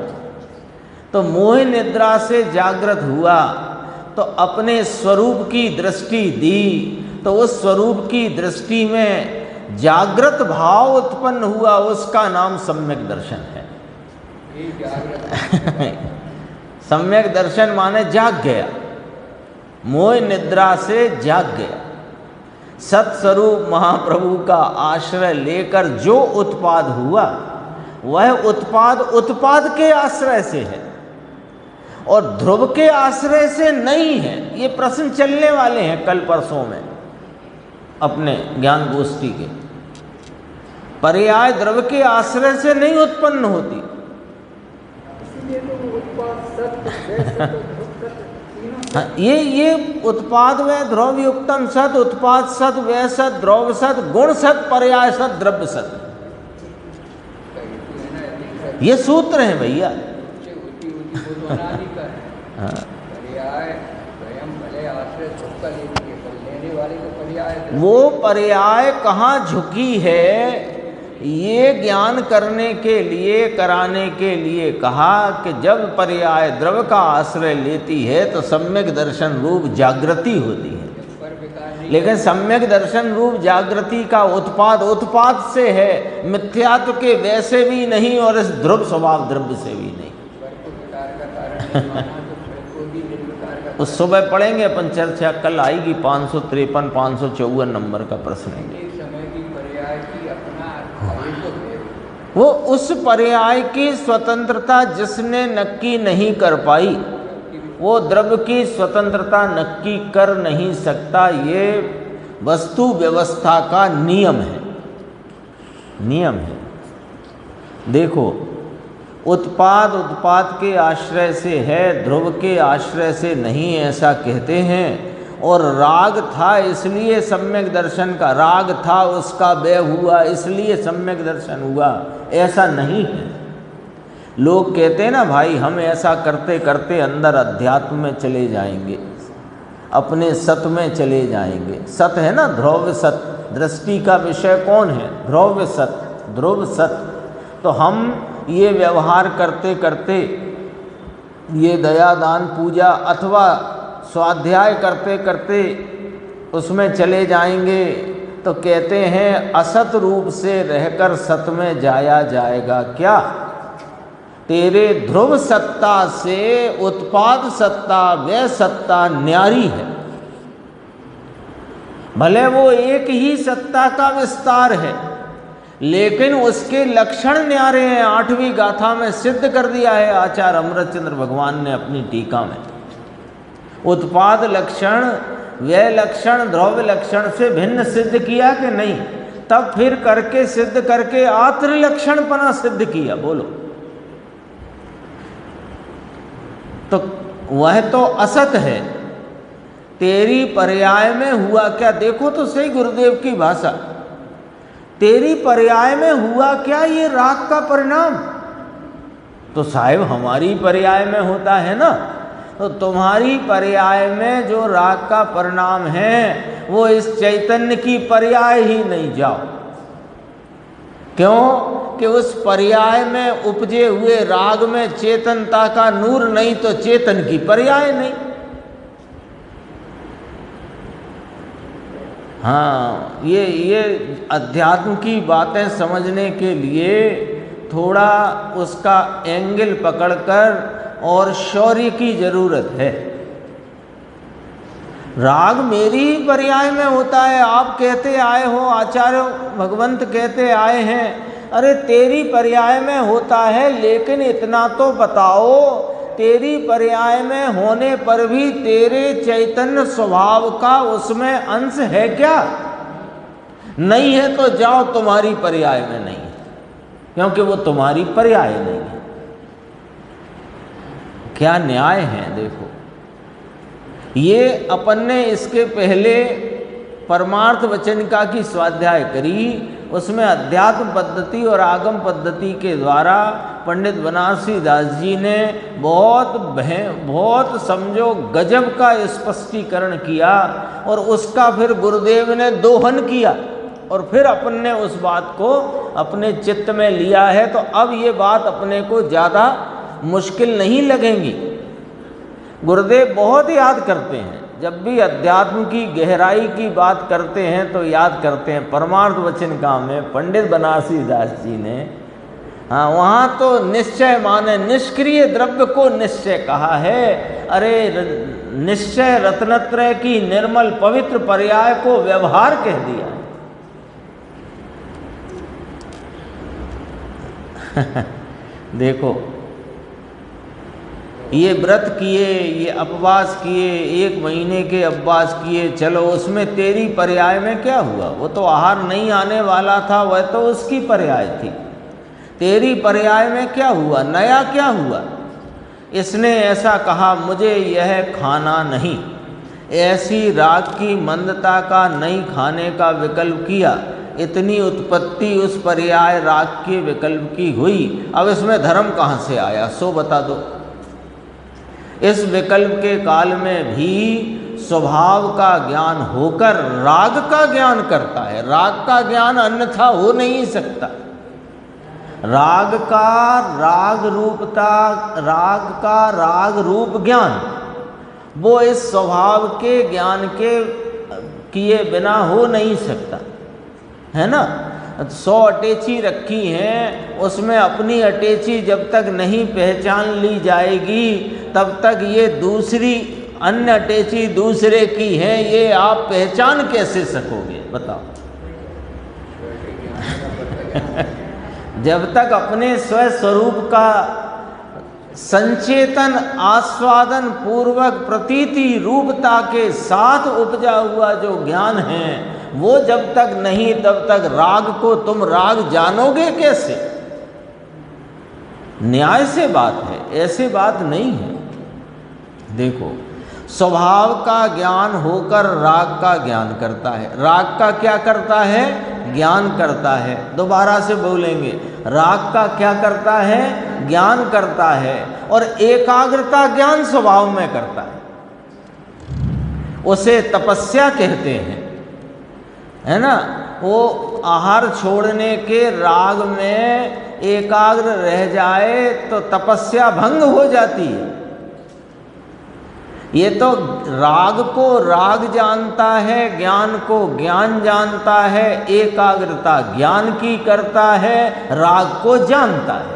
तो मोह निद्रा से जागृत हुआ, तो अपने स्वरूप की दृष्टि दी, तो उस स्वरूप की दृष्टि में जागृत भाव उत्पन्न हुआ, उसका नाम सम्यक दर्शन है। सम्यक दर्शन माने जाग गया, मोह निद्रा से जाग गया। सत्स्वरूप महाप्रभु का आश्रय लेकर जो उत्पाद हुआ, वह उत्पाद के आश्रय से है और ध्रुव के आश्रय से नहीं है। ये प्रश्न चलने वाले हैं कल परसों में अपने ज्ञान गोष्ठी के। पर्याय द्रव्य के आश्रय से नहीं उत्पन्न होती। ये उत्पाद व द्रव्य युक्तम सत, उत्पाद सत, व्यय सत, द्रव्य सत, गुण सत, पर्याय सत, द्रव्य सत, ये सूत्र है भैया। वो पर्याय कहाँ झुकी है, ये ज्ञान करने के लिए, कराने के लिए कहा कि जब पर्याय द्रव्य का आश्रय लेती है तो सम्यक दर्शन रूप जागृति होती है। लेकिन सम्यक दर्शन रूप जागृति का उत्पाद से है, मिथ्यात्व के वैसे भी नहीं और इस ध्रुव स्वभाव द्रव्य से भी नहीं। उस सुबह पढ़ेंगे अपन चर्चा, कल आएगी 553 554 नंबर का प्रश्न है। वो उस पर्याय की स्वतंत्रता जिसने नक्की नहीं कर पाई, वो द्रव्य की स्वतंत्रता नक्की कर नहीं सकता। ये वस्तु व्यवस्था का नियम है। देखो, उत्पाद के आश्रय से है, ध्रुव के आश्रय से नहीं, ऐसा कहते हैं। और राग था इसलिए सम्यक दर्शन का, राग था उसका व्यय हुआ इसलिए सम्यक दर्शन हुआ, ऐसा नहीं है। लोग कहते हैं ना भाई, हम ऐसा करते करते अंदर अध्यात्म में चले जाएंगे, अपने सत में चले जाएंगे। सत है ना, ध्रुव सत। दृष्टि का विषय कौन है? ध्रुव सत, ध्रुव सत। तो हम ये व्यवहार करते करते, ये दया दान पूजा अथवा स्वाध्याय करते करते उसमें चले जाएंगे। तो कहते हैं असत रूप से रहकर सत में जाया जाएगा क्या? तेरे ध्रुव सत्ता से उत्पाद सत्ता, व्यय सत्ता न्यारी है। भले वो एक ही सत्ता का विस्तार है, लेकिन उसके लक्षण न्यारे हैं। 8वीं गाथा में सिद्ध कर दिया है आचार्य अमृतचंद्र भगवान ने अपनी टीका में। उत्पाद लक्षण, व्यय लक्षण, द्रव्य लक्षण से भिन्न सिद्ध किया कि नहीं? तब फिर करके सिद्ध करके आत्र लक्षणपना सिद्ध किया। बोलो, तो वह तो असत है। तेरी पर्याय में हुआ क्या? देखो तो सही गुरुदेव की भाषा। तेरी पर्याय में हुआ क्या? ये राग का परिणाम। तो साहिब हमारी पर्याय में होता है ना, तो तुम्हारी पर्याय में जो राग का परिणाम है वो इस चैतन्य की पर्याय ही नहीं जाओ। क्यों? कि उस पर्याय में उपजे हुए राग में चेतनता का नूर नहीं, तो चेतन की पर्याय नहीं। हाँ, ये अध्यात्म की बातें समझने के लिए थोड़ा उसका एंगल पकड़कर और शौर्य की जरूरत है। राग मेरी ही पर्याय में होता है। आप कहते आए हो, आचार्य भगवंत कहते आए हैं, अरे तेरी पर्याय में होता है, लेकिन इतना तो बताओ, तेरी पर्याय में होने पर भी तेरे चैतन्य स्वभाव का उसमें अंश है क्या? नहीं है तो जाओ, तुम्हारी पर्याय में नहीं है, क्योंकि वो तुम्हारी पर्याय नहीं है। क्या न्याय है देखो। ये अपन ने इसके पहले परमार्थ वचनिका की स्वाध्याय करी, उसमें अध्यात्म पद्धति और आगम पद्धति के द्वारा पंडित बनारसी दास जी ने बहुत समझो गजब का स्पष्टीकरण किया, और उसका फिर गुरुदेव ने दोहन किया, और फिर अपन ने उस बात को अपने चित्त में लिया है। तो अब ये बात अपने को ज़्यादा मुश्किल नहीं लगेंगी। गुरुदेव बहुत याद करते हैं, जब भी अध्यात्म की गहराई की बात करते हैं तो याद करते हैं परमार्थ वचनिका में पंडित बनारसी दास जी ने, हाँ, वहाँ तो निश्चय माने निष्क्रिय द्रव्य को निश्चय कहा है। अरे निश्चय रत्नत्रय की निर्मल पवित्र पर्याय को व्यवहार कह दिया है। देखो, ये व्रत किए, ये उपवास किए, 1 महीने के उपवास किए, चलो उसमें तेरी पर्याय में क्या हुआ? वो तो आहार नहीं आने वाला था, वह तो उसकी पर्याय थी। तेरी पर्याय में क्या हुआ? नया क्या हुआ? इसने ऐसा कहा, मुझे यह खाना नहीं, ऐसी राग की मंदता का नहीं खाने का विकल्प किया, इतनी उत्पत्ति उस पर्याय राग के विकल्प की हुई। अब इसमें धर्म कहाँ से आया, सो बता दो। इस विकल्प के काल में भी स्वभाव का ज्ञान होकर राग का ज्ञान करता है। राग का ज्ञान अन्यथा हो नहीं सकता। राग का राग रूपता, राग का राग रूप ज्ञान, वो इस स्वभाव के ज्ञान के किए बिना हो नहीं सकता, है ना। 100 अटैची रखी हैं, उसमें अपनी अटैची जब तक नहीं पहचान ली जाएगी तब तक ये दूसरी अन्य अटैची दूसरे की है, ये आप पहचान कैसे सकोगे बताओ। जब तक अपने स्वस्वरूप का संचेतन आस्वादन पूर्वक प्रतीति रूपता के साथ उपजा हुआ जो ज्ञान है, वो जब तक नहीं तब तक राग को तुम राग जानोगे कैसे? न्याय से बात है, ऐसे बात नहीं है। देखो, स्वभाव का ज्ञान होकर राग का ज्ञान करता है। राग का क्या करता है? ज्ञान करता है। दोबारा से बोलेंगे, राग का क्या करता है? ज्ञान करता है। और एकाग्रता ज्ञान स्वभाव में करता है, उसे तपस्या कहते हैं, है ना। वो आहार छोड़ने के राग में एकाग्र रह जाए तो तपस्या भंग हो जाती है। ये तो राग को राग जानता है, ज्ञान को ज्ञान जानता है, एकाग्रता ज्ञान की करता है, राग को जानता है।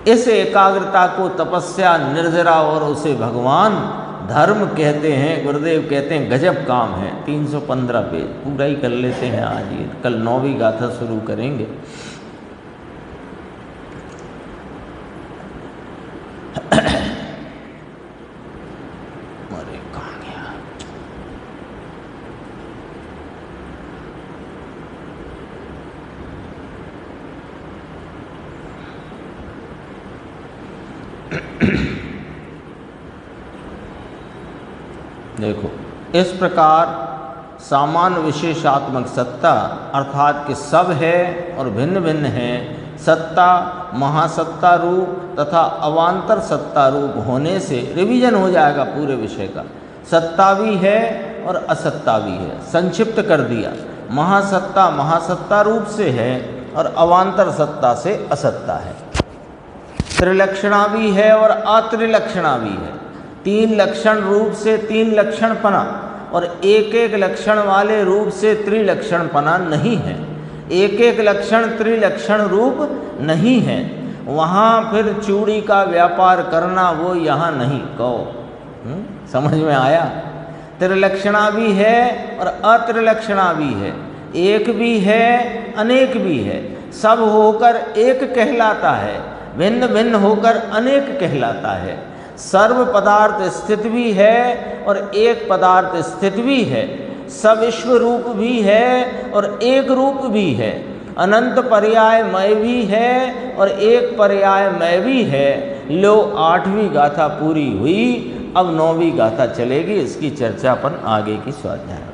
इस एकाग्रता को तपस्या, निर्जरा और उसे भगवान धर्म कहते हैं। गुरुदेव कहते हैं गजब काम है। 315 पेज पूरा ही कर लेते हैं आज। ये कल 9वीं गाथा शुरू करेंगे। अरे कहाँ गया? देखो, इस प्रकार सामान्य विशेषात्मक सत्ता अर्थात कि सब है और भिन्न भिन्न है, सत्ता महासत्ता रूप तथा अवान्तर सत्ता रूप होने से रिवीजन हो जाएगा पूरे विषय का। सत्ता भी है और असत्ता भी है, संक्षिप्त कर दिया। महासत्ता महासत्ता रूप से है और अवान्तर सत्ता से असत्ता है। त्रिलक्षणा भी है और अत्रिलक्षणा भी है। 3 लक्षण रूप से 3 लक्षण पना, और एक एक लक्षण वाले रूप से त्रिलक्षणपना नहीं है, एक एक लक्षण त्रिलक्षण रूप नहीं है। वहाँ फिर चूड़ी का व्यापार करना वो यहाँ नहीं कहो। समझ में आया? त्रिलक्षणा भी है और अत्रिलक्षणा भी है, एक भी है अनेक भी है। सब होकर एक कहलाता है, भिन्न भिन्न होकर अनेक कहलाता है। सर्व पदार्थ स्थित भी है और एक पदार्थ स्थित भी है। सब विश्व रूप भी है और एक रूप भी है। अनंत पर्यायमय भी है और एक पर्यायमय भी है। लो 8वीं गाथा पूरी हुई, अब 9वीं गाथा चलेगी। इसकी चर्चा अपन आगे की स्वाध्याय